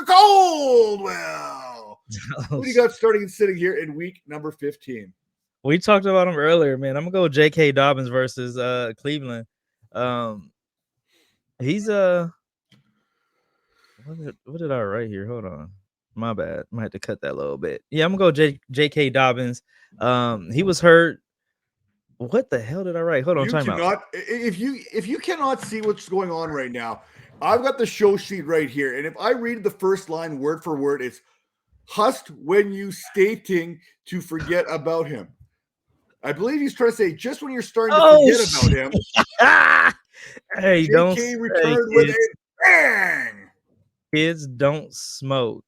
Caldwell. What do you got starting and sitting here in week number 15? We talked about him earlier, man. I'm gonna go with J.K. Dobbins versus Cleveland. He's what did I write here? Hold on, my bad. Might have to cut that a little bit. Yeah, I'm gonna go J.K. Dobbins. He was hurt. What the hell did I write? Hold on, time out. If you cannot see what's going on right now, I've got the show sheet right here, and if I read the first line word for word, it's "hust when you stating to forget about him." I believe he's trying to say just when you're starting to forget about him. Hey, JK returned with a bang. Kids don't smoke.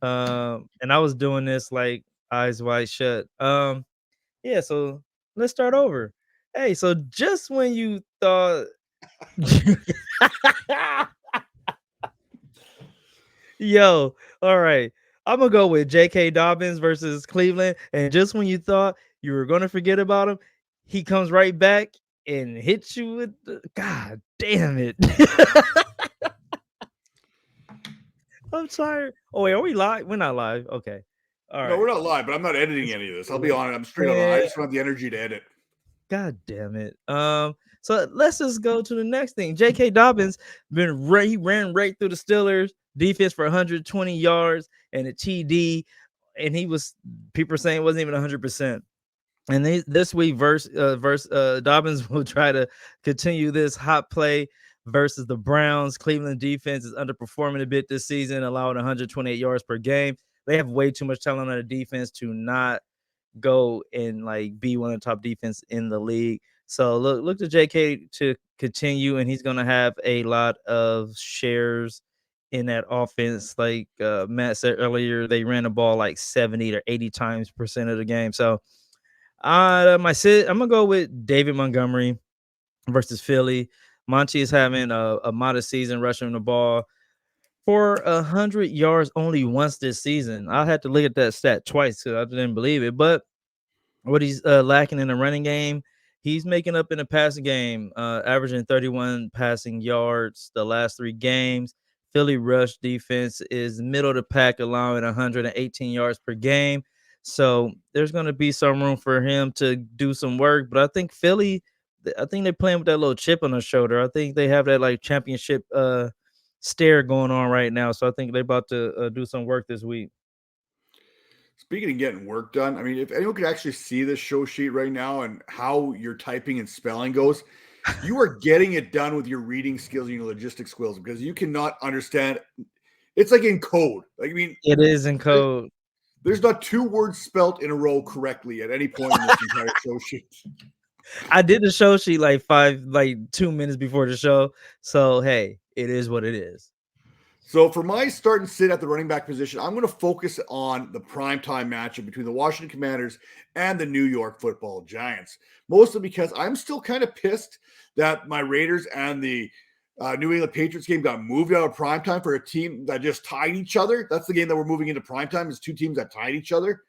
And I was doing this like eyes wide shut. Yeah, so let's start over. Hey, so just when you thought yo, all right. I'm gonna go with J.K. Dobbins versus Cleveland. And just when you thought you were gonna forget about him, he comes right back and hits you with the God damn it. I'm sorry. Oh, wait, are we live? We're not live. Okay. All right. No, we're not live, but I'm not editing any of this. I'll be honest. I'm straight on. I just don't have the energy to edit. God damn it. So let's just go to the next thing. J.K. Dobbins he ran right through the Steelers defense for 120 yards and a TD, and people are saying it wasn't even 100%. And this week, Dobbins will try to continue this hot play versus the Browns. Cleveland defense is underperforming a bit this season, allowing 128 yards per game. They have way too much talent on the defense to not go and like be one of the top defense in the league. So look to JK to continue, and he's going to have a lot of shares in that offense. Like Matt said earlier, they ran the ball like 70 to 80 times percent of the game. So I'm gonna go with David Montgomery versus Philly. Monty is having a modest season rushing the ball for 100 yards only once this season. I had to look at that stat twice because I didn't believe it. But what he's lacking in the running game, he's making up in the passing game, averaging 31 passing yards the last 3 games. Philly rush defense is middle of the pack, allowing 118 yards per game. So there's going to be some room for him to do some work. But I think Philly, they're playing with that little chip on their shoulder. I think they have that like championship stare going on right now. So I think they're about to do some work this week. Speaking of getting work done, I mean, if anyone could actually see this show sheet right now and how your typing and spelling goes, you are getting it done with your reading skills and your logistics skills, because you cannot understand. It's like in code. Like, I mean, it is in code. There's not 2 words spelt in a row correctly at any point in this entire show sheet. I did the show sheet like 2 minutes before the show. So, hey, it is what it is. So for my start and sit at the running back position, I'm going to focus on the primetime matchup between the Washington Commanders and the New York Football Giants, mostly because I'm still kind of pissed that my Raiders and the New England Patriots game got moved out of primetime for a team that just tied each other. That's the game that we're moving into primetime, is 2 teams that tied each other.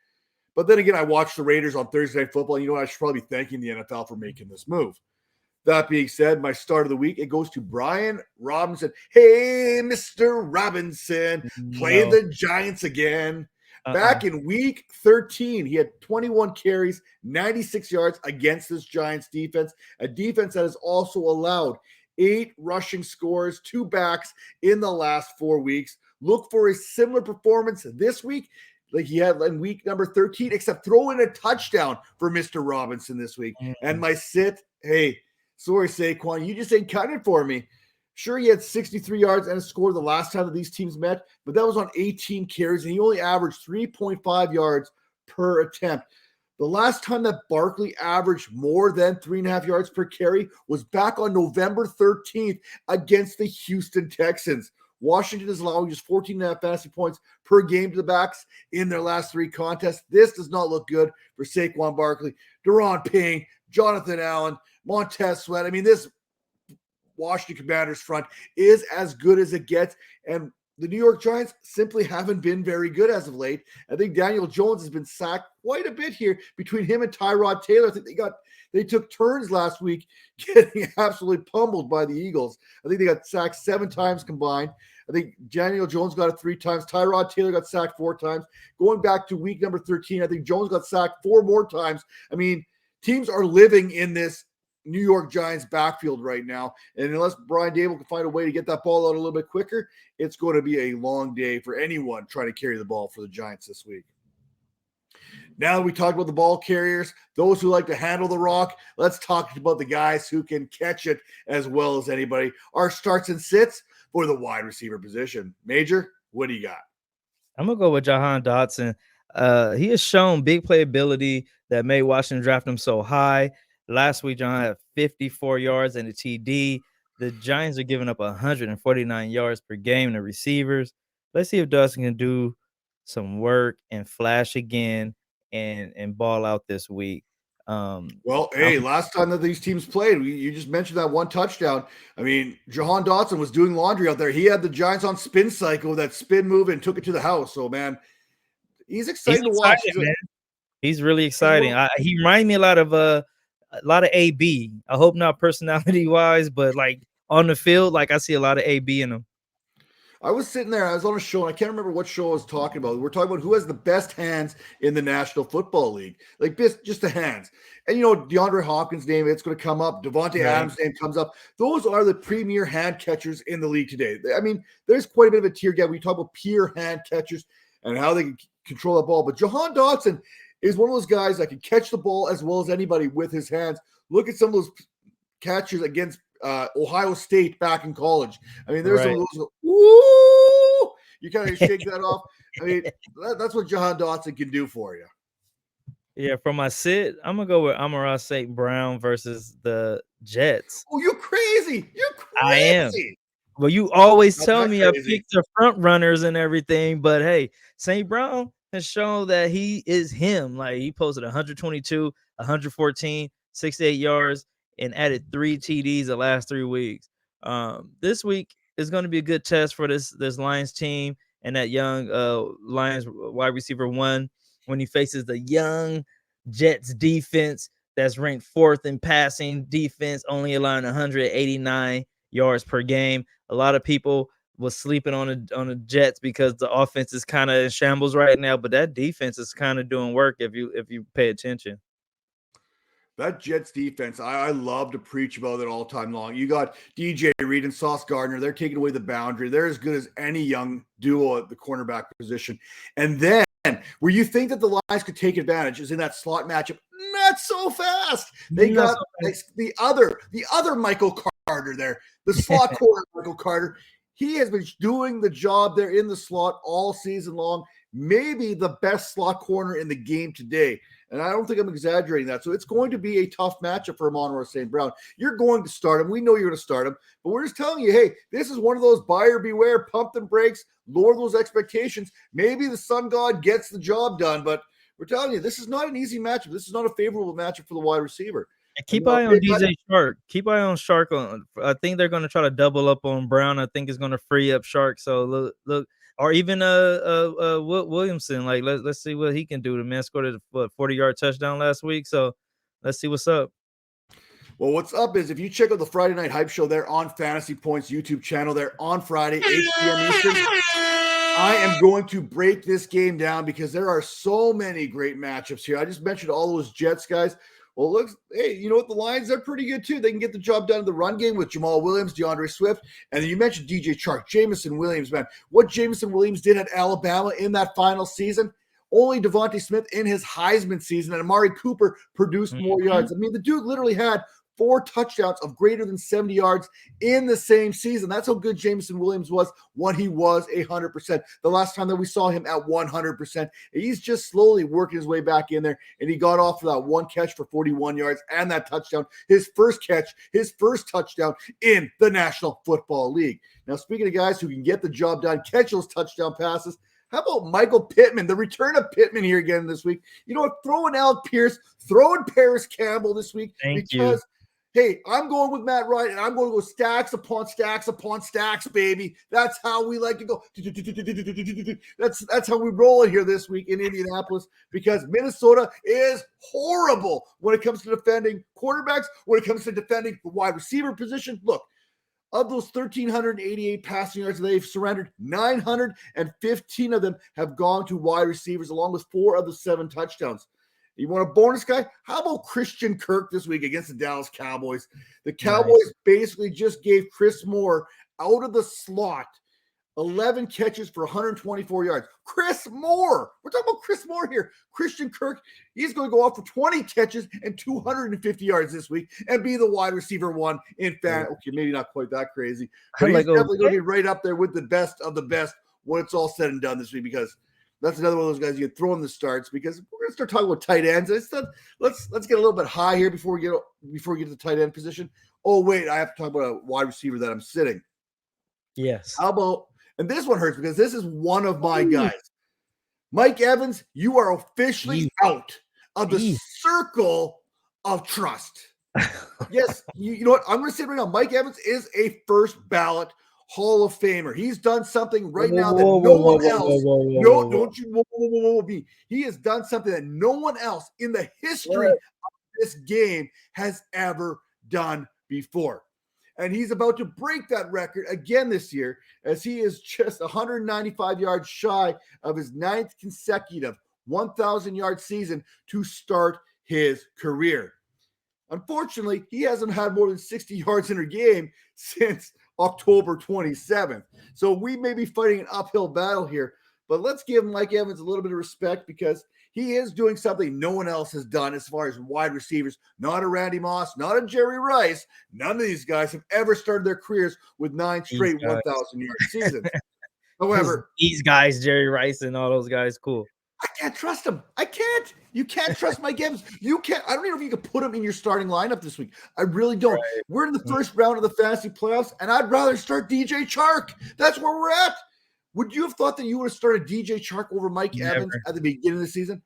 But then again, I watched the Raiders on Thursday Night Football. And you know what? I should probably be thanking the NFL for making this move. That being said, my start of the week, it goes to Brian Robinson. Hey, Mr. Robinson, playing the Giants again. Back in week 13, he had 21 carries, 96 yards against this Giants defense, a defense that has also allowed 8 rushing scores, 2 backs in the last 4 weeks. Look for a similar performance this week like he had in week number 13, except throw in a touchdown for Mr. Robinson this week. And my sit, hey, sorry, Saquon, you just ain't cutting it for me. Sure, he had 63 yards and a score the last time that these teams met, but that was on 18 carries, and he only averaged 3.5 yards per attempt. The last time that Barkley averaged more than 3.5 yards per carry was back on November 13th against the Houston Texans. Washington is allowing just 14.5 fantasy points per game to the backs in their last 3 contests. This does not look good for Saquon Barkley, Daron Payne, Jonathan Allen, Montez Sweat. I mean, this Washington Commanders front is as good as it gets, and the New York Giants simply haven't been very good as of late. I think Daniel Jones has been sacked quite a bit here between him and Tyrod Taylor. I think they took turns last week getting absolutely pummeled by the Eagles. I think they got sacked 7 times combined. I think Daniel Jones got it 3 times. Tyrod Taylor got sacked 4 times. Going back to week number 13, I think Jones got sacked 4 more times. I mean, teams are living in this New York Giants backfield right now. And unless Brian Dable can find a way to get that ball out a little bit quicker, it's going to be a long day for anyone trying to carry the ball for the Giants this week. Now that we talked about the ball carriers, those who like to handle the rock, let's talk about the guys who can catch it as well as anybody. Our starts and sits for the wide receiver position. Major, what do you got? I'm going to go with Jahan Dotson. He has shown big playability that made Washington draft him so high. Last week, John had 54 yards and a TD. The Giants are giving up 149 yards per game to receivers. Let's see if Dotson can do some work and flash again and ball out this week. Last time that these teams played, you just mentioned that 1 touchdown. I mean, Jahan Dotson was doing laundry out there. He had the Giants on spin cycle, that spin move, and took it to the house. So, man, he's exciting to watch. Man. He's really exciting. He reminds me a lot of AB. I hope not personality-wise, but, like, on the field, like, I see a lot of AB in him. I was sitting there. I was on a show, and I can't remember what show I was talking about. We're talking about who has the best hands in the National Football League. Like, just the hands. And, DeAndre Hopkins' name, it's going to come up. Devontae Adams' name comes up. Those are the premier hand catchers in the league today. I mean, there's quite a bit of a tier gap. We talk about pure hand catchers and how they can control the ball. But Jahan Dotson is one of those guys that can catch the ball as well as anybody with his hands. Look at some of those catches against Ohio State back in college. I mean, there's some of those. Woo! You kind of shake that off. I mean, that's what Jahan Dotson can do for you. Yeah, for my sit, I'm gonna go with Amon-Ra St. Brown versus the Jets. Oh, you're crazy! You're crazy! I am. Well, you always tell me I picked the front runners and everything, but hey, St. Brown has shown that he is him. Like, he posted 122, 114, 68 yards, and added 3 TDs the last 3 weeks. This week is going to be a good test for this Lions team and that young Lions wide receiver 1 when he faces the young Jets defense that's ranked 4th in passing defense, only allowing 189 yards per game. A lot of people was sleeping on the Jets because the offense is kind of in shambles right now, but that defense is kind of doing work if you pay attention. That Jets defense, I love to preach about it all time long. You got DJ Reed and Sauce Gardner. They're taking away the boundary. They're as good as any young duo at the cornerback position. And then where you think that the Lions could take advantage is in that slot matchup. Not so fast. They got the other Michael Carter there, the slot corner Michael Carter. He has been doing the job there in the slot all season long. Maybe the best slot corner in the game today. And I don't think I'm exaggerating that. So it's going to be a tough matchup for Amon-Ra St. Brown. You're going to start him. We know you're going to start him. But we're just telling you, hey, this is one of those buyer beware, pump the brakes, lower those expectations. Maybe the sun god gets the job done. But we're telling you, this is not an easy matchup. This is not a favorable matchup for the wide receiver. Keep eye on DJ Shark. Keep eye on Shark. I think they're going to try to double up on Brown. I think it's going to free up Shark. So look, or even Williamson. Like let's see what he can do. The man scored a 40-yard touchdown last week. So let's see what's up. Well, what's up is if you check out the Friday Night Hype Show there on Fantasy Points YouTube channel there on Friday, 8 p.m. Eastern, I am going to break this game down because there are so many great matchups here. I just mentioned all those Jets guys. Well, looks, hey, you know what? The Lions, they're pretty good too. They can get the job done in the run game with Jamal Williams, DeAndre Swift. And then you mentioned DJ Chark, Jameson Williams, man. What Jameson Williams did at Alabama in that final season, only Devontae Smith in his Heisman season and Amari Cooper produced more yards. I mean, the dude literally had 4 touchdowns of greater than 70 yards in the same season. That's how good Jameson Williams was when he was 100%. The last time that we saw him at 100%, he's just slowly working his way back in there, and he got off for that 1 catch for 41 yards and that touchdown. His first catch, his first touchdown in the National Football League. Now, speaking of guys who can get the job done, catch those touchdown passes, how about Michael Pittman, the return of Pittman here again this week? You know what? Throwing Alec Pierce, throwing Paris Campbell this week because, hey, I'm going with Matt Ryan, and I'm going to go stacks upon stacks upon stacks, baby. That's how we like to go. That's how we roll it here this week in Indianapolis, because Minnesota is horrible when it comes to defending quarterbacks, when it comes to defending the wide receiver position. Look, of those 1,388 passing yards they've surrendered, 915 of them have gone to wide receivers, along with 4 of the 7 touchdowns. You want a bonus guy? How about Christian Kirk this week against the Dallas Cowboys? The Cowboys basically just gave Chris Moore out of the slot 11 catches for 124 yards. Chris Moore. We're talking about Chris Moore here. Christian Kirk, he's going to go off for 20 catches and 250 yards this week and be the wide receiver 1 in fan. Okay, maybe not quite that crazy, but he's definitely going to be right up there with the best of the best when it's all said and done this week, because that's another one of those guys you can throw in the starts, because we're going to start talking about tight ends. Let's get a little bit high here before we get to the tight end position. Oh, wait, I have to talk about a wide receiver that I'm sitting. Yes. How about, and this one hurts because this is one of my guys. Mike Evans, you are officially out of the circle of trust. Yes, you know what? I'm going to say it right now. Mike Evans is a first ballot Hall of Famer. He's done something right now that no one else. No, don't you? He has done something that no one else in the history of this game has ever done before. And he's about to break that record again this year, as he is just 195 yards shy of his 9th consecutive 1,000-yard season to start his career. Unfortunately, he hasn't had more than 60 yards in a game since October 27th. So we may be fighting an uphill battle here, but let's give Mike Evans a little bit of respect, because he is doing something no one else has done as far as wide receivers. Not a Randy Moss, not a Jerry Rice. None of these guys have ever started their careers with 9 straight 1,000-yard seasons. However, these guys, Jerry Rice and all those guys, cool. I can't trust him. I can't. You can't trust Mike Evans. You can't. I don't even know if you could put him in your starting lineup this week. I really don't. Right. We're in the first round of the fantasy playoffs, and I'd rather start DJ Chark. That's where we're at. Would you have thought that you would have started DJ Chark over Mike Evans at the beginning of the season?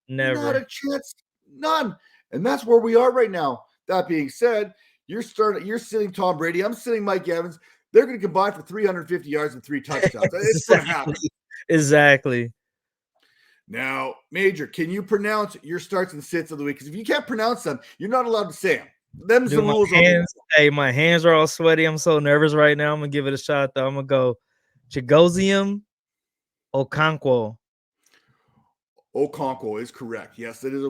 Never. Not a chance. None. And that's where we are right now. That being said, you're sitting Tom Brady. I'm sitting Mike Evans. They're going to combine for 350 yards and 3 touchdowns. It's going to happen. Exactly. Now, Major, can you pronounce your starts and sits of the week? Because if you can't pronounce them, you're not allowed to say them. Them's the rules. Hey, my hands are all sweaty. I'm so nervous right now. I'm going to give it a shot, though. I'm going to go Chigoziem Okonkwo. Okonkwo is correct. Yes, it is.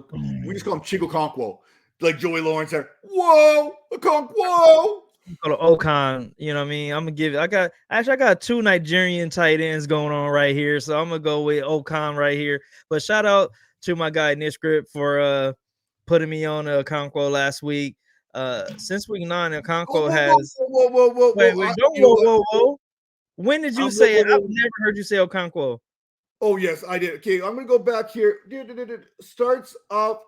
We just call him Chigokonkwo. Like Joey Lawrence there. Whoa, Okonkwo. Go to Okon, you know what I mean? I'm gonna give it. I got 2 Nigerian tight ends going on right here, so I'm gonna go with Okon right here. But shout out to my guy Nishgrip for putting me on Okonkwo last week. Since week 9, Okonkwo has. Whoa. When did you say it? I've never heard you say Okonkwo. Oh yes, I did. Okay, I'm gonna go back here. Starts up.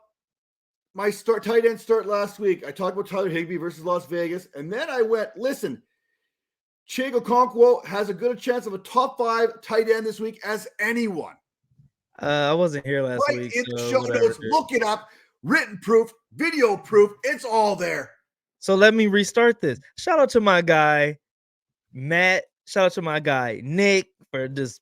My tight end start last week. I talked about Tyler Higbee versus Las Vegas, and then I went, listen, Chig Okonkwo has a good chance of a top 5 tight end this week as anyone. I wasn't here last week. In the show notes, look it up. Written proof, video proof, it's all there. So let me restart this. Shout out to my guy, Matt. Shout out to my guy, Nick, for just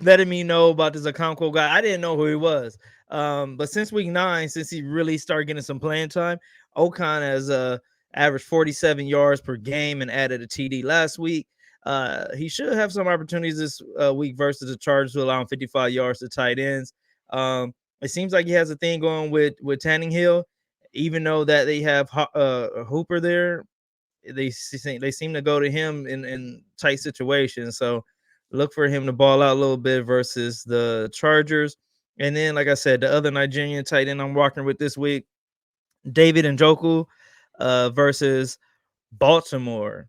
letting me know about this Okonkwo guy. I didn't know who he was. But since week 9, since he really started getting some playing time, Okon has averaged 47 yards per game and added a TD last week. He should have some opportunities this week versus the Chargers to allow him 55 yards to tight ends. It seems like he has a thing going with Tannehill, even though that they have Hooper there. They seem to go to him in tight situations. So look for him to ball out a little bit versus the Chargers. And then, like I said, the other Nigerian tight end I'm walking with this week, David Njoku. versus Baltimore.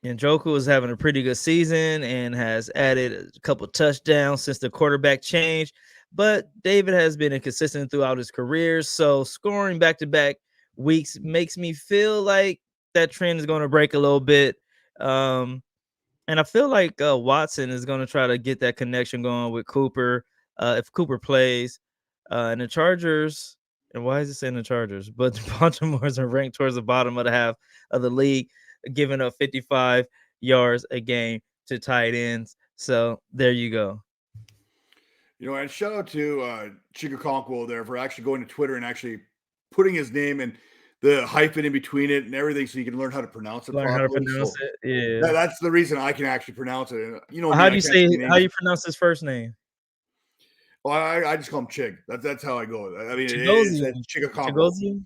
And Njoku is having a pretty good season and has added a couple touchdowns since the quarterback change. But David has been inconsistent throughout his career. So scoring back-to-back weeks makes me feel like that trend is going to break a little bit. And I feel like Watson is going to try to get that connection going with Cooper if Cooper plays. And the Chargers, and why is it saying the Chargers? But the Baltimore's are ranked towards the bottom of the half of the league, giving up 55 yards a game to tight ends. So there you go. And shout out to Chica Conquo there for actually going to Twitter and actually putting his name and the hyphen in between it and everything so you can learn how to pronounce it properly. How to pronounce it. Yeah. That's the reason I can actually pronounce it. How do you pronounce his first name? Well, I just call him Chig. That's how I go. I mean, it's Chica Conquo.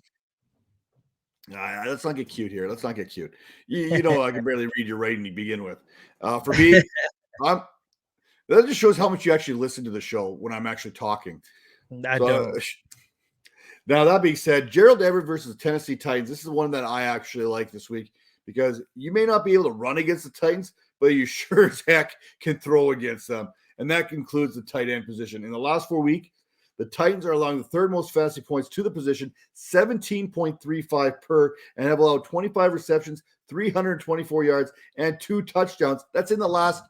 Nah, let's not get cute here. Let's not get cute. I can barely read your writing to begin with. For me, that just shows how much you actually listen to the show when I'm actually talking. I don't. Now, that being said, Gerald Everett versus the Tennessee Titans. This is one that I actually like this week because you may not be able to run against the Titans, but you sure as heck can throw against them. And that concludes the tight end position. In the last 4 weeks, the Titans are allowing the third most fantasy points to the position, 17.35 per, and have allowed 25 receptions, 324 yards, and 2 touchdowns. That's in the last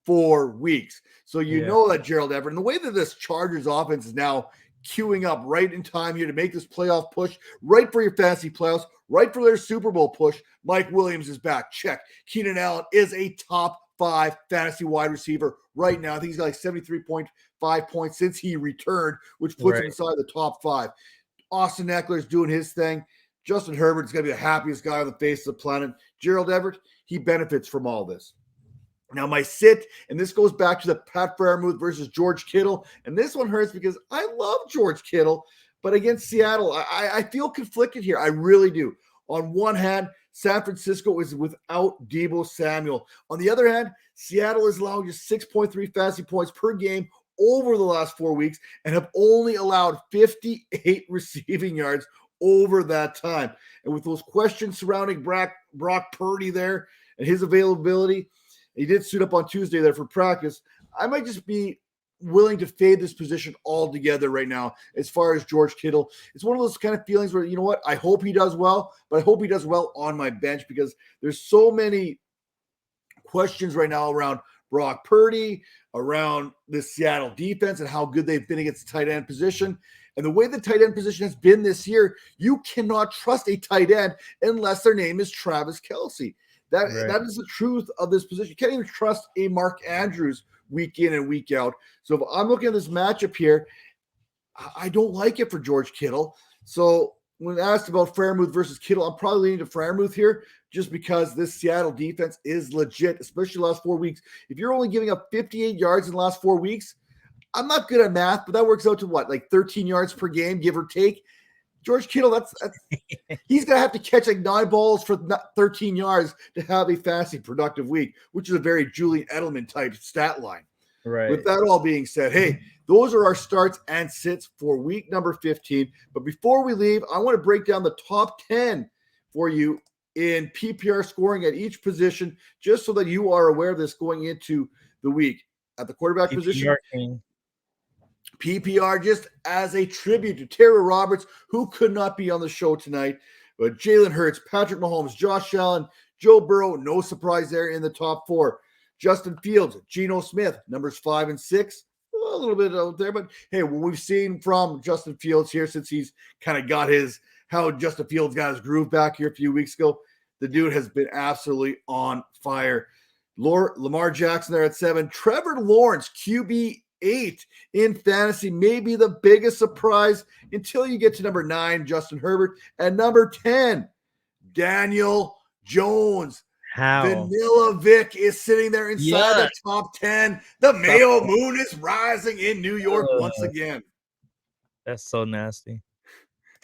4 weeks. So you know that Gerald Everett, and the way that this Chargers offense is now queuing up right in time here to make this playoff push, right for your fantasy playoffs, right for their Super Bowl push. Mike Williams is back. Check. Keenan Allen is a top 5 fantasy wide receiver right now. I think he's got like 73.5 points since he returned, which puts him inside the top 5. Austin Eckler is doing his thing. Justin Herbert is going to be the happiest guy on the face of the planet. Gerald Everett, he benefits from all this. Now, my sit, and this goes back to the Pat Freiermuth versus George Kittle, and this one hurts because I love George Kittle, but against Seattle, I feel conflicted here. I really do. On one hand, San Francisco is without Deebo Samuel. On the other hand, Seattle is allowing just 6.3 fantasy points per game over the last 4 weeks and have only allowed 58 receiving yards over that time. And with those questions surrounding Brock Purdy there and his availability, he did suit up on Tuesday there for practice. I might just be willing to fade this position altogether right now as far as George Kittle. It's one of those kind of feelings where, you know what, I hope he does well, but I hope he does well on my bench because there's so many questions right now around Brock Purdy, around the Seattle defense and how good they've been against the tight end position. And the way the tight end position has been this year, you cannot trust a tight end unless their name is Travis Kelce. That is the truth of this position. You can't even trust a Mark Andrews week in and week out. So if I'm looking at this matchup here, I don't like it for George Kittle. So when asked about Freiermuth versus Kittle, I'm probably leaning to Freiermuth here just because this Seattle defense is legit, especially the last 4 weeks. If you're only giving up 58 yards in the last 4 weeks, I'm not good at math, but that works out to what, like 13 yards per game, give or take. George Kittle, that's he's going to have to catch like 9 balls for 13 yards to have a fantasy productive week, which is a very Julian Edelman type stat line. Right. With that all being said, hey, those are our starts and sits for week number 15. But before we leave, I want to break down the top 10 for you in PPR scoring at each position, just so that you are aware of this going into the week. At the quarterback position, PPR, just as a tribute to Terry Roberts, who could not be on the show tonight. But Jalen Hurts, Patrick Mahomes, Josh Allen, Joe Burrow, no surprise there in the top 4. Justin Fields, Geno Smith, numbers 5 and 6. A little bit out there, but hey, what we've seen from Justin Fields here since he's kind of got how Justin Fields got his groove back here a few weeks ago, the dude has been absolutely on fire. Lamar Jackson there at 7. Trevor Lawrence, QB 8 in fantasy, may be the biggest surprise until you get to number 9, Justin Herbert, and number 10, Daniel Jones. Vanilla Vic is sitting there inside the top 10. The Mayo Moon is rising in New York once again. That's so nasty.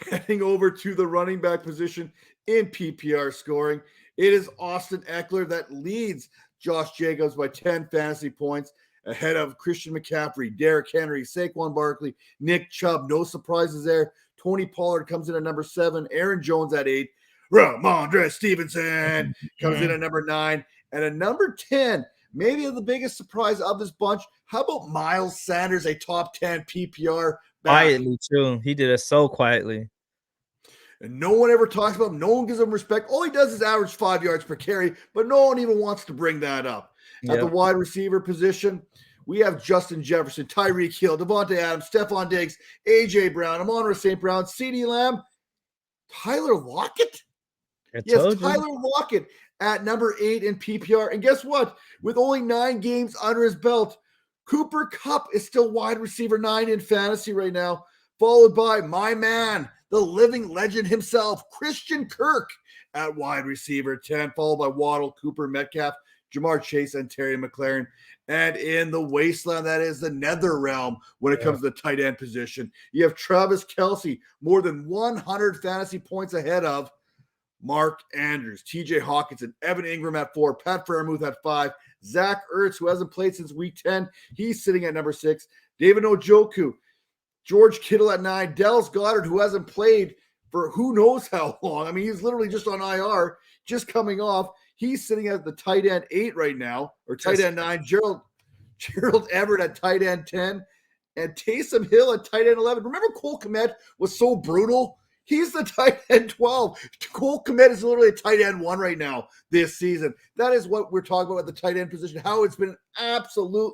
Heading over to the running back position in PPR scoring, it is Austin Eckler that leads Josh Jacobs by 10 fantasy points, ahead of Christian McCaffrey, Derrick Henry, Saquon Barkley, Nick Chubb. No surprises there. Tony Pollard comes in at number 7. Aaron Jones at 8. Ramondre Stevenson comes in at number 9. And at number 10, maybe the biggest surprise of this bunch, how about Miles Sanders, a top 10 PPR back? Quietly, too. He did it so quietly. And no one ever talks about him. No one gives him respect. All he does is average 5 yards per carry, but no one even wants to bring that up. At the wide receiver position, we have Justin Jefferson, Tyreek Hill, Devontae Adams, Stephon Diggs, A.J. Brown, Amon-Ra St. Brown, CeeDee Lamb, Tyler Lockett? Yes, Tyler Lockett at number 8 in PPR. And guess what? With only 9 games under his belt, Cooper Kupp is still wide receiver 9 in fantasy right now, followed by my man, the living legend himself, Christian Kirk at wide receiver 10, followed by Waddle, Cooper, Metcalf, Jamar Chase, and Terry McLaurin. And in the wasteland, that is the nether realm when it comes to the tight end position, you have Travis Kelce, more than 100 fantasy points ahead of Mark Andrews, TJ Hawkinson, Evan Ingram at 4, Pat Freiermuth at 5, Zach Ertz, who hasn't played since week 10, he's sitting at number 6, David Njoku, George Kittle at 9, Dallas Goedert, who hasn't played for who knows how long. I mean, he's literally just on IR, just coming off. He's sitting at the tight end 8 right now, or tight end 9. Gerald Everett at tight end 10, and Taysom Hill at tight end 11. Remember Cole Kmet was so brutal? He's the tight end 12. Cole Kmet is literally a tight end 1 right now this season. That is what we're talking about at the tight end position, how it's been an absolute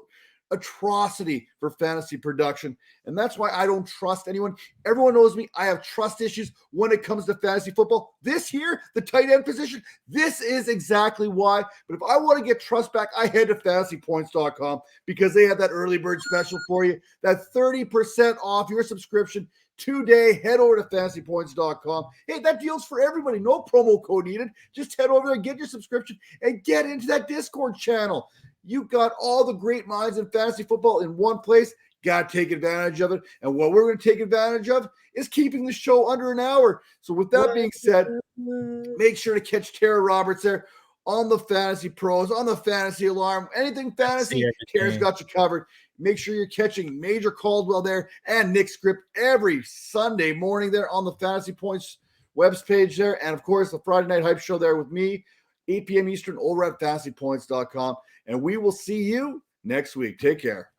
atrocity for fantasy production. And that's why I don't trust anyone. Everyone knows me. I have trust issues when it comes to fantasy football. This year, the tight end position, this is exactly why. But if I want to get trust back, I head to fantasypoints.com because they have that early bird special for you. That 30% off your subscription today. Head over to fantasypoints.com. Hey, that deal's for everybody. No promo code needed. Just head over there and get your subscription and get into that Discord channel. You've got all the great minds in fantasy football in one place. Got to take advantage of it. And what we're going to take advantage of is keeping the show under an hour. So with that being said, make sure to catch Tara Roberts there on the Fantasy Pros, on the Fantasy Alarm. Anything fantasy, Tara's got you covered. Make sure you're catching Major Caldwell there and Nick Script every Sunday morning there on the Fantasy Points webs page there. And, of course, the Friday Night Hype Show there with me, 8 p.m. Eastern, over at fantasypoints.com. And we will see you next week. Take care.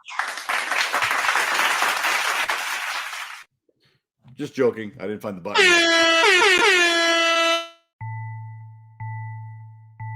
Just joking. I didn't find the button.